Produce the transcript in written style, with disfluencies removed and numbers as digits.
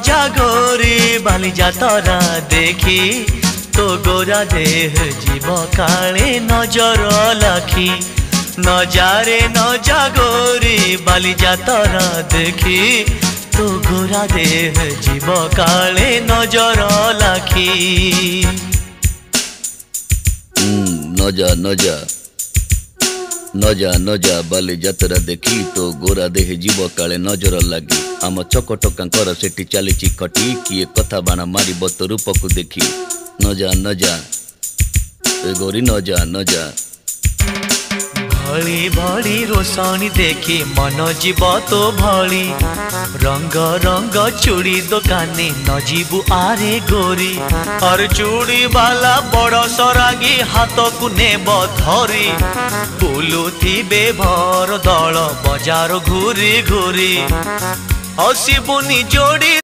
जागोरी बाली जातरा देखी तो गोरा देह जीव काले नजर लाखी नजारे न जागोरी बाली जातरा देखी तो गोरा देह जीव काले नजर लाखी। नजा नजा नजा नजा बाली जातरा देखी तो गोरा देह जीव काले नजर लगी आम चकटकांकर सेठी चली खटी किए कथा बाण मारी बत रूप को देखी नजा नजा गोरी नजा नजा भली भली रोशनी देखी मन जीव तो भली रंग रंग चूड़ी दुकानी न जीवु आरे गोरी और चूड़ी वाला बड़ सरागी हाथ को नेब धरी बुलुथिबे भर दल बजार घूरी घूरी हसीबुनी जोड़ी।